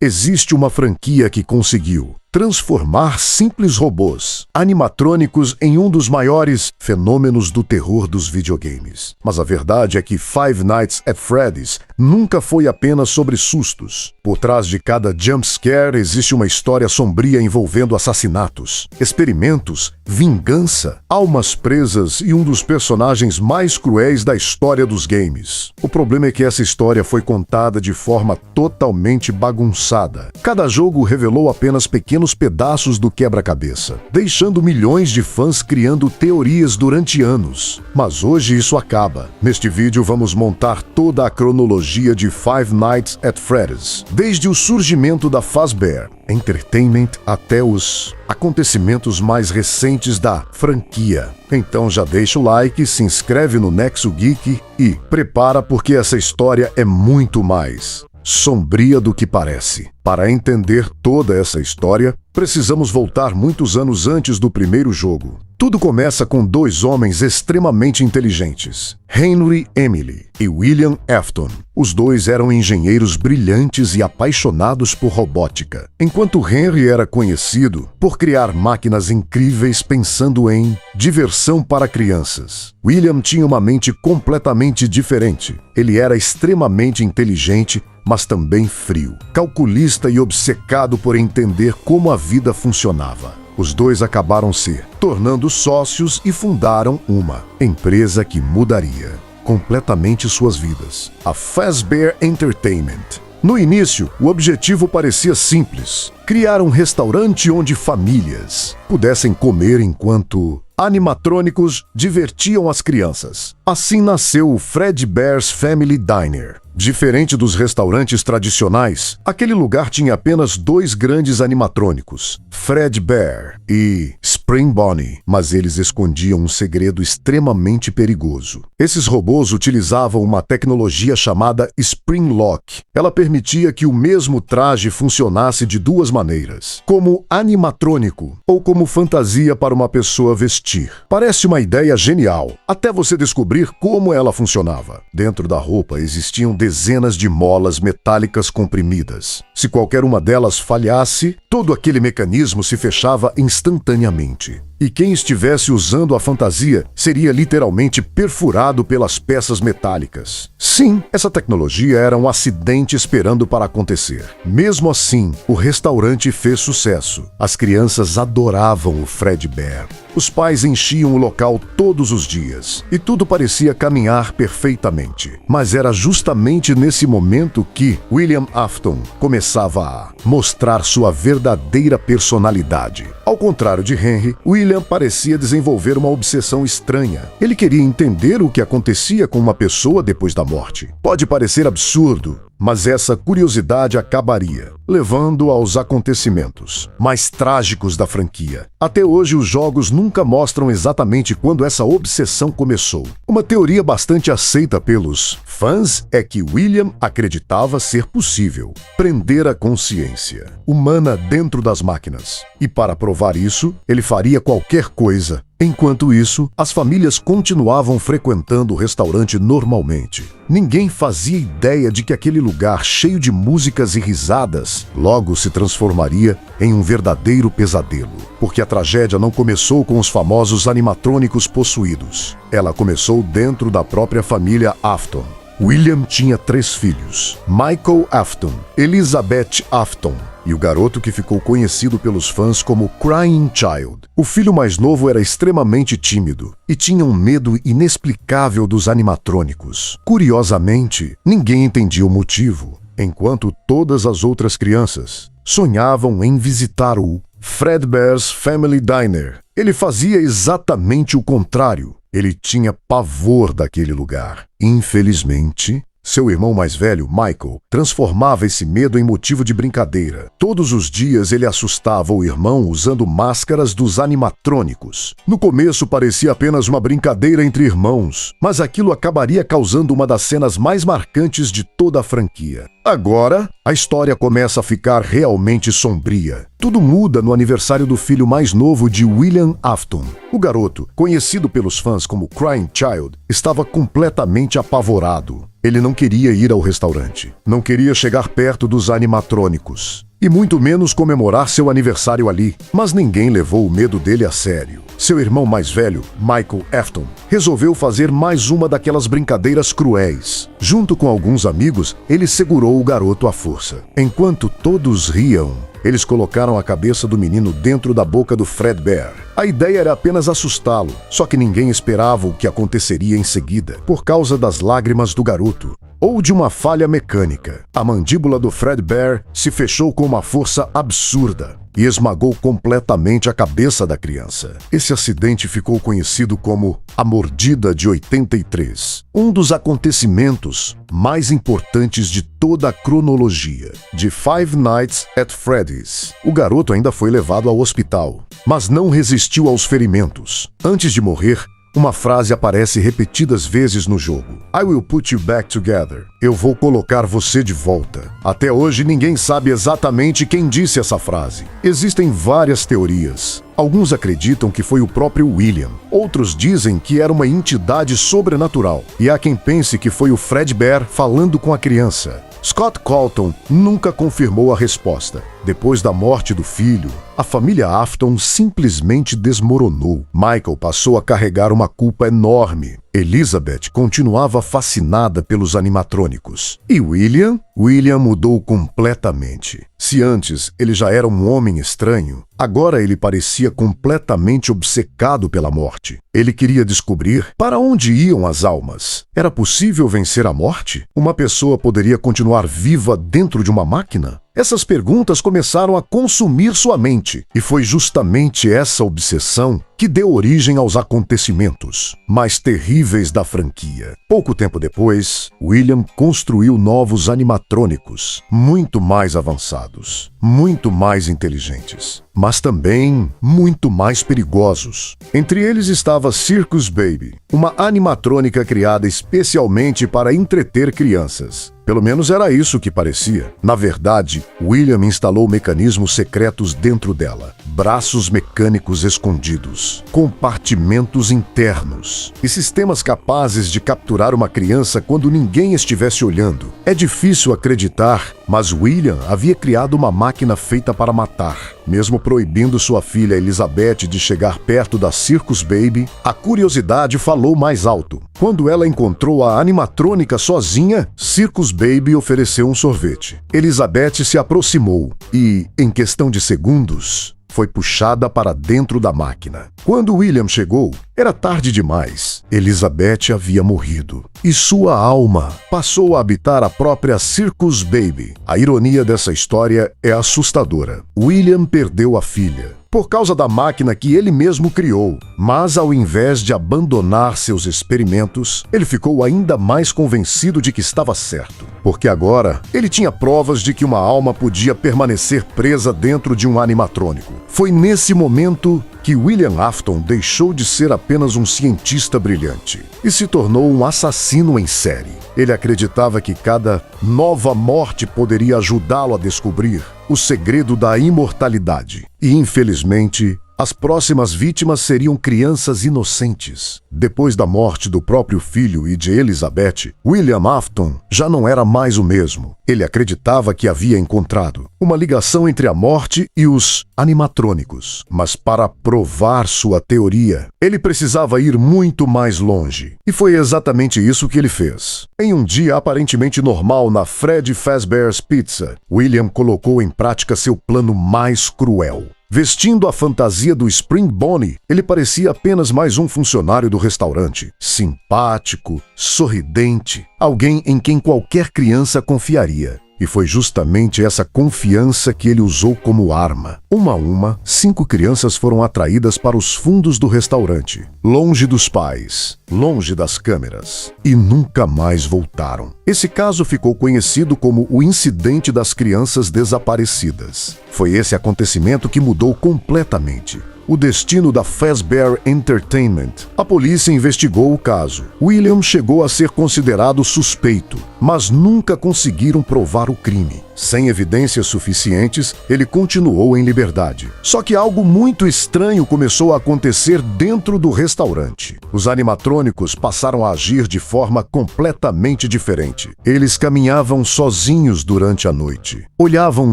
Existe uma franquia que conseguiu transformar simples robôs animatrônicos em um dos maiores fenômenos do terror dos videogames. Mas a verdade é que Five Nights at Freddy's nunca foi apenas sobre sustos. Por trás de cada jumpscare existe uma história sombria envolvendo assassinatos, experimentos, vingança, almas presas e um dos personagens mais cruéis da história dos games. O problema é que essa história foi contada de forma totalmente bagunçada. Cada jogo revelou apenas pequenos pedaços do quebra-cabeça, deixando milhões de fãs criando teorias durante anos. Mas hoje isso acaba. Neste vídeo vamos montar toda a cronologia de Five Nights at Freddy's, desde o surgimento da Fazbear Entertainment até os acontecimentos mais recentes da franquia. Então já deixa o like, se inscreve no Nexo Geek e prepara porque essa história é muito mais sombria do que parece. Para entender toda essa história, precisamos voltar muitos anos antes do primeiro jogo. Tudo começa com dois homens extremamente inteligentes, Henry Emily e William Afton. Os dois eram engenheiros brilhantes e apaixonados por robótica, enquanto Henry era conhecido por criar máquinas incríveis pensando em diversão para crianças. William tinha uma mente completamente diferente. Ele era extremamente inteligente, mas também frio, calculista e obcecado por entender como a vida funcionava. Os dois acabaram se tornando sócios e fundaram uma empresa que mudaria completamente suas vidas, a Fazbear Entertainment. No início, o objetivo parecia simples: criar um restaurante onde famílias pudessem comer enquanto animatrônicos divertiam as crianças. Assim nasceu o Fredbear's Family Diner. Diferente dos restaurantes tradicionais, aquele lugar tinha apenas dois grandes animatrônicos, Fredbear e Spring Bonnie, mas eles escondiam um segredo extremamente perigoso. Esses robôs utilizavam uma tecnologia chamada Spring Lock. Ela permitia que o mesmo traje funcionasse de duas maneiras, como animatrônico ou como fantasia para uma pessoa vestir. Parece uma ideia genial, até você descobrir como ela funcionava. Dentro da roupa existiam dezenas de molas metálicas comprimidas. Se qualquer uma delas falhasse, todo aquele mecanismo se fechava instantaneamente. E quem estivesse usando a fantasia seria literalmente perfurado pelas peças metálicas. Sim, essa tecnologia era um acidente esperando para acontecer. Mesmo assim, o restaurante fez sucesso. As crianças adoravam o Fredbear. Os pais enchiam o local todos os dias, e tudo parecia caminhar perfeitamente. Mas era justamente nesse momento que William Afton começava a mostrar sua verdadeira personalidade. Ao contrário de Henry, William parecia desenvolver uma obsessão estranha. Ele queria entender o que acontecia com uma pessoa depois da morte. Pode parecer absurdo, mas essa curiosidade acabaria levando aos acontecimentos mais trágicos da franquia. Até hoje, os jogos nunca mostram exatamente quando essa obsessão começou. Uma teoria bastante aceita pelos fãs é que William acreditava ser possível prender a consciência humana dentro das máquinas. E para provar isso, ele faria qualquer coisa. Enquanto isso, as famílias continuavam frequentando o restaurante normalmente. Ninguém fazia ideia de que aquele lugar cheio de músicas e risadas logo se transformaria em um verdadeiro pesadelo. Porque a tragédia não começou com os famosos animatrônicos possuídos. Ela começou dentro da própria família Afton. William tinha 3 filhos: Michael Afton, Elizabeth Afton e o garoto que ficou conhecido pelos fãs como Crying Child. O filho mais novo era extremamente tímido e tinha um medo inexplicável dos animatrônicos. Curiosamente, ninguém entendia o motivo, enquanto todas as outras crianças sonhavam em visitar o Fredbear's Family Diner. Ele fazia exatamente o contrário. Ele tinha pavor daquele lugar. Infelizmente, seu irmão mais velho, Michael, transformava esse medo em motivo de brincadeira. Todos os dias ele assustava o irmão usando máscaras dos animatrônicos. No começo parecia apenas uma brincadeira entre irmãos, mas aquilo acabaria causando uma das cenas mais marcantes de toda a franquia. Agora, a história começa a ficar realmente sombria. Tudo muda no aniversário do filho mais novo de William Afton. O garoto, conhecido pelos fãs como Crying Child, estava completamente apavorado. Ele não queria ir ao restaurante, não queria chegar perto dos animatrônicos, e muito menos comemorar seu aniversário ali. Mas ninguém levou o medo dele a sério. Seu irmão mais velho, Michael Afton, resolveu fazer mais uma daquelas brincadeiras cruéis. Junto com alguns amigos, ele segurou o garoto à força. Enquanto todos riam, eles colocaram a cabeça do menino dentro da boca do Fredbear. A ideia era apenas assustá-lo, só que ninguém esperava o que aconteceria em seguida, por causa das lágrimas do garoto, ou de uma falha mecânica. A mandíbula do Fredbear se fechou com uma força absurda e esmagou completamente a cabeça da criança. Esse acidente ficou conhecido como a Mordida de 83, um dos acontecimentos mais importantes de toda a cronologia de Five Nights at Freddy's. O garoto ainda foi levado ao hospital, mas não resistiu aos ferimentos. Antes de morrer, uma frase aparece repetidas vezes no jogo. I will put you back together. Eu vou colocar você de volta. Até hoje ninguém sabe exatamente quem disse essa frase. Existem várias teorias. Alguns acreditam que foi o próprio William. Outros dizem que era uma entidade sobrenatural. E há quem pense que foi o Fredbear falando com a criança. Scott Colton nunca confirmou a resposta. Depois da morte do filho, a família Afton simplesmente desmoronou. Michael passou a carregar uma culpa enorme. Elizabeth continuava fascinada pelos animatrônicos. E William? William mudou completamente. Se antes ele já era um homem estranho, agora ele parecia completamente obcecado pela morte. Ele queria descobrir para onde iam as almas. Era possível vencer a morte? Uma pessoa poderia continuar viva dentro de uma máquina? Essas perguntas começaram a consumir sua mente, e foi justamente essa obsessão que deu origem aos acontecimentos mais terríveis da franquia. Pouco tempo depois, William construiu novos animatrônicos, muito mais avançados, muito mais inteligentes, mas também muito mais perigosos. Entre eles estava Circus Baby, uma animatrônica criada especialmente para entreter crianças. Pelo menos era isso que parecia. Na verdade, William instalou mecanismos secretos dentro dela, braços mecânicos escondidos, compartimentos internos e sistemas capazes de capturar uma criança quando ninguém estivesse olhando. É difícil acreditar, mas William havia criado uma máquina feita para matar. Mesmo proibindo sua filha Elizabeth de chegar perto da Circus Baby, a curiosidade falou mais alto. Quando ela encontrou a animatrônica sozinha, Circus Baby ofereceu um sorvete. Elizabeth se aproximou e, em questão de segundos, foi puxada para dentro da máquina. Quando William chegou, era tarde demais. Elizabeth havia morrido e sua alma passou a habitar a própria Circus Baby. A ironia dessa história é assustadora. William perdeu a filha por causa da máquina que ele mesmo criou, mas ao invés de abandonar seus experimentos, ele ficou ainda mais convencido de que estava certo, porque agora ele tinha provas de que uma alma podia permanecer presa dentro de um animatrônico. Foi nesse momento que William Afton deixou de ser apenas um cientista brilhante e se tornou um assassino em série. Ele acreditava que cada nova morte poderia ajudá-lo a descobrir o segredo da imortalidade. E, infelizmente, as próximas vítimas seriam crianças inocentes. Depois da morte do próprio filho e de Elizabeth, William Afton já não era mais o mesmo. Ele acreditava que havia encontrado uma ligação entre a morte e os animatrônicos. Mas para provar sua teoria, ele precisava ir muito mais longe. E foi exatamente isso que ele fez. Em um dia aparentemente normal na Freddy Fazbear's Pizza, William colocou em prática seu plano mais cruel. Vestindo a fantasia do Spring Bonnie, ele parecia apenas mais um funcionário do restaurante. Simpático, sorridente, alguém em quem qualquer criança confiaria. E foi justamente essa confiança que ele usou como arma. Uma a uma, 5 crianças foram atraídas para os fundos do restaurante, longe dos pais, longe das câmeras, e nunca mais voltaram. Esse caso ficou conhecido como o incidente das crianças desaparecidas. Foi esse acontecimento que mudou completamente o destino da Fazbear Entertainment. A polícia investigou o caso. William chegou a ser considerado suspeito, mas nunca conseguiram provar o crime. Sem evidências suficientes, ele continuou em liberdade. Só que algo muito estranho começou a acontecer dentro do restaurante. Os animatrônicos passaram a agir de forma completamente diferente. Eles caminhavam sozinhos durante a noite, olhavam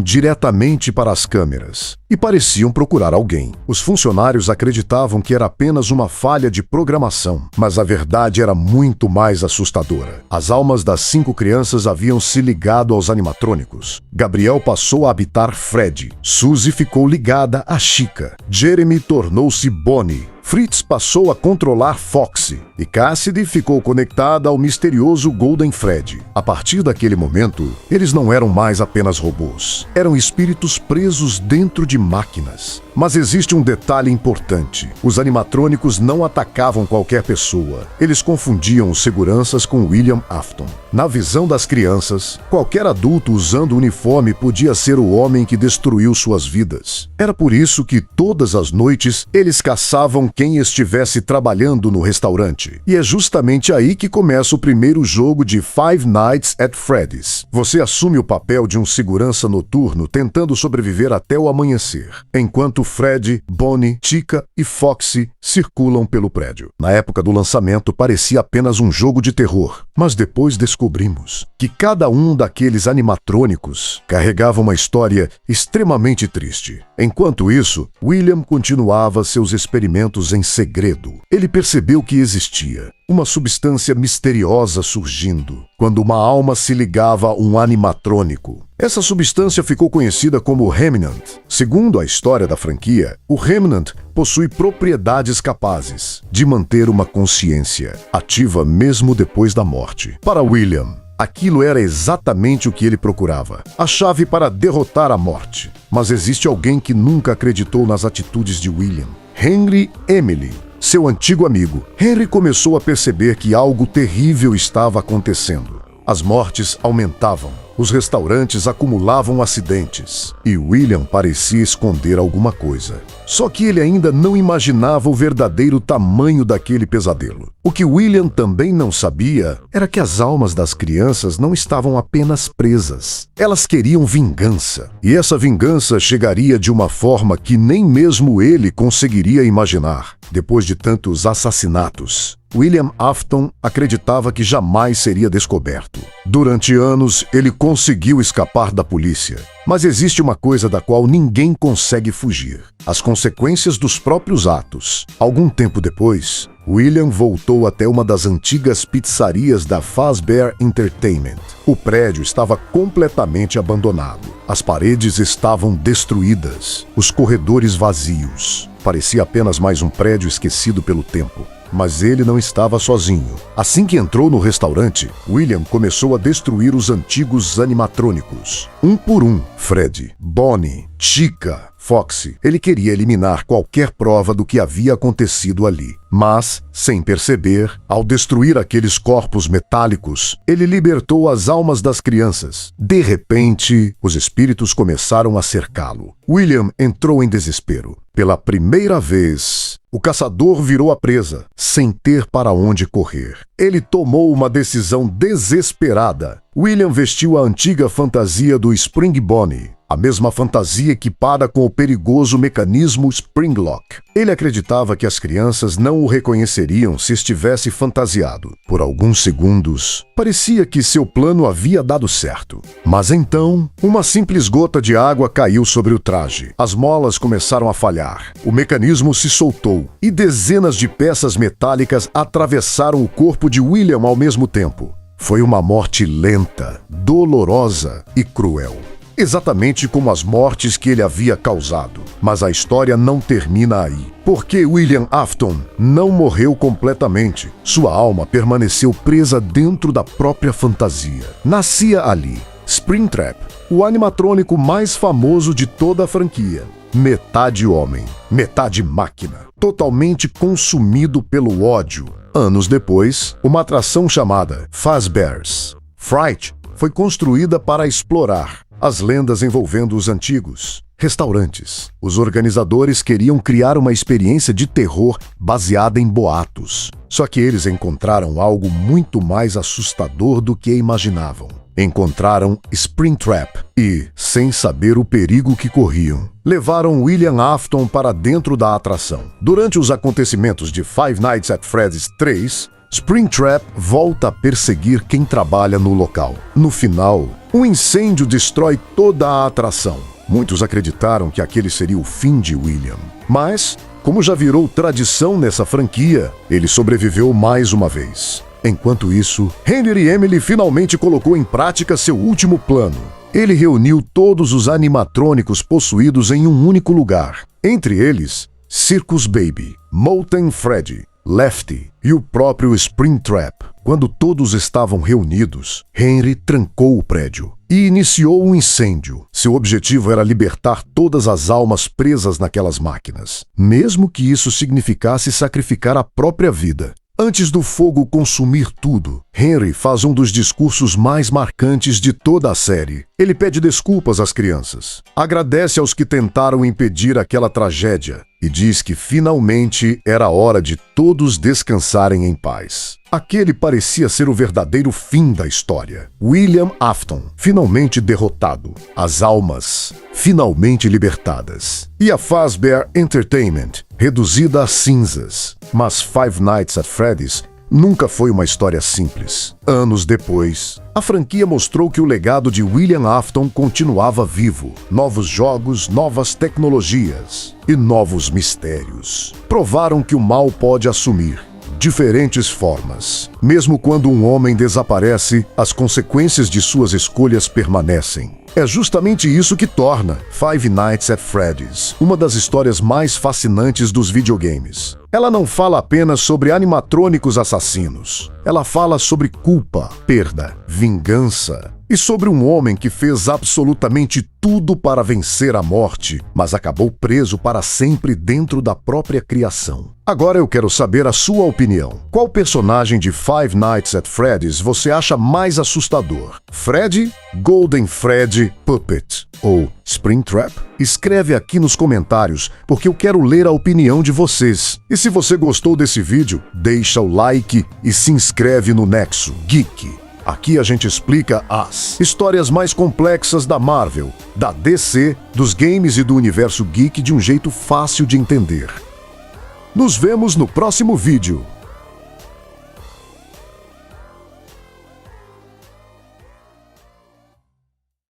diretamente para as câmeras e pareciam procurar alguém. Os funcionários acreditavam que era apenas uma falha de programação, mas a verdade era muito mais assustadora. As almas das 5 crianças haviam se ligado aos animatrônicos. Gabriel passou a habitar Fred, Suzy ficou ligada a Chica, Jeremy tornou-se Bonnie, Fritz passou a controlar Foxy e Cassidy ficou conectada ao misterioso Golden Fred. A partir daquele momento, eles não eram mais apenas robôs. Eram espíritos presos dentro de máquinas. Mas existe um detalhe importante. Os animatrônicos não atacavam qualquer pessoa. Eles confundiam os seguranças com William Afton. Na visão das crianças, qualquer adulto usando o uniforme podia ser o homem que destruiu suas vidas. Era por isso que todas as noites eles caçavam quem estivesse trabalhando no restaurante. E é justamente aí que começa o primeiro jogo de Five Nights at Freddy's. Você assume o papel de um segurança noturno tentando sobreviver até o amanhecer, enquanto Fred, Bonnie, Chica e Foxy circulam pelo prédio. Na época do lançamento parecia apenas um jogo de terror, mas depois descobrimos que cada um daqueles animatrônicos carregava uma história extremamente triste. Enquanto isso, William continuava seus experimentos em segredo. Ele percebeu que existia uma substância misteriosa surgindo quando uma alma se ligava a um animatrônico. Essa substância ficou conhecida como Remnant. Segundo a história da franquia, o Remnant possui propriedades capazes de manter uma consciência ativa mesmo depois da morte. Para William, aquilo era exatamente o que ele procurava, a chave para derrotar a morte. Mas existe alguém que nunca acreditou nas atitudes de William: Henry Emily, seu antigo amigo. Henry começou a perceber que algo terrível estava acontecendo. As mortes aumentavam, os restaurantes acumulavam acidentes e William parecia esconder alguma coisa. Só que ele ainda não imaginava o verdadeiro tamanho daquele pesadelo. O que William também não sabia era que as almas das crianças não estavam apenas presas. Elas queriam vingança. E essa vingança chegaria de uma forma que nem mesmo ele conseguiria imaginar. Depois de tantos assassinatos, William Afton acreditava que jamais seria descoberto. Durante anos, ele conseguiu escapar da polícia. Mas existe uma coisa da qual ninguém consegue fugir: as consequências dos próprios atos. Algum tempo depois, William voltou até uma das antigas pizzarias da Fazbear Entertainment. O prédio estava completamente abandonado. As paredes estavam destruídas, os corredores vazios. Parecia apenas mais um prédio esquecido pelo tempo. Mas ele não estava sozinho. Assim que entrou no restaurante, William começou a destruir os antigos animatrônicos. Um por um: Fred, Bonnie, Chica, Foxy. Ele queria eliminar qualquer prova do que havia acontecido ali. Mas, sem perceber, ao destruir aqueles corpos metálicos, ele libertou as almas das crianças. De repente, os espíritos começaram a cercá-lo. William entrou em desespero. Pela primeira vez, o caçador virou a presa, sem ter para onde correr. Ele tomou uma decisão desesperada. William vestiu a antiga fantasia do Spring Bonnie, a mesma fantasia equipada com o perigoso mecanismo Springlock. Ele acreditava que as crianças não o reconheceriam se estivesse fantasiado. Por alguns segundos, parecia que seu plano havia dado certo. Mas então, uma simples gota de água caiu sobre o traje. As molas começaram a falhar. O mecanismo se soltou e dezenas de peças metálicas atravessaram o corpo de William ao mesmo tempo. Foi uma morte lenta, dolorosa e cruel. Exatamente como as mortes que ele havia causado. Mas a história não termina aí. Porque William Afton não morreu completamente. Sua alma permaneceu presa dentro da própria fantasia. Nascia ali Springtrap, o animatrônico mais famoso de toda a franquia. Metade homem, metade máquina. Totalmente consumido pelo ódio. Anos depois, uma atração chamada Fazbear's Fright foi construída para explorar as lendas envolvendo os antigos restaurantes. Os organizadores queriam criar uma experiência de terror baseada em boatos. Só que eles encontraram algo muito mais assustador do que imaginavam. Encontraram Springtrap e, sem saber o perigo que corriam, levaram William Afton para dentro da atração. Durante os acontecimentos de Five Nights at Freddy's 3, Springtrap volta a perseguir quem trabalha no local. No final, um incêndio destrói toda a atração. Muitos acreditaram que aquele seria o fim de William. Mas, como já virou tradição nessa franquia, ele sobreviveu mais uma vez. Enquanto isso, Henry Emily finalmente colocou em prática seu último plano. Ele reuniu todos os animatrônicos possuídos em um único lugar. Entre eles, Circus Baby, Molten Freddy, Lefty e o próprio Springtrap. Quando todos estavam reunidos, Henry trancou o prédio e iniciou um incêndio. Seu objetivo era libertar todas as almas presas naquelas máquinas, mesmo que isso significasse sacrificar a própria vida. Antes do fogo consumir tudo, Henry faz um dos discursos mais marcantes de toda a série. Ele pede desculpas às crianças, agradece aos que tentaram impedir aquela tragédia e diz que finalmente era hora de todos descansarem em paz. Aquele parecia ser o verdadeiro fim da história. William Afton, finalmente derrotado. As almas, finalmente libertadas. E a Fazbear Entertainment, reduzida a cinzas. Mas Five Nights at Freddy's nunca foi uma história simples. Anos depois, a franquia mostrou que o legado de William Afton continuava vivo. Novos jogos, novas tecnologias e novos mistérios provaram que o mal pode assumir diferentes formas. Mesmo quando um homem desaparece, as consequências de suas escolhas permanecem. É justamente isso que torna Five Nights at Freddy's uma das histórias mais fascinantes dos videogames. Ela não fala apenas sobre animatrônicos assassinos. Ela fala sobre culpa, perda, vingança e sobre um homem que fez absolutamente tudo para vencer a morte, mas acabou preso para sempre dentro da própria criação. Agora eu quero saber a sua opinião. Qual personagem de Five Nights at Freddy's você acha mais assustador? Freddy, Golden Freddy, Puppet ou Springtrap? Escreve aqui nos comentários, porque eu quero ler a opinião de vocês. E se você gostou desse vídeo, deixa o like e se inscreve no Nexo Geek. Aqui a gente explica as histórias mais complexas da Marvel, da DC, dos games e do universo geek de um jeito fácil de entender. Nos vemos no próximo vídeo.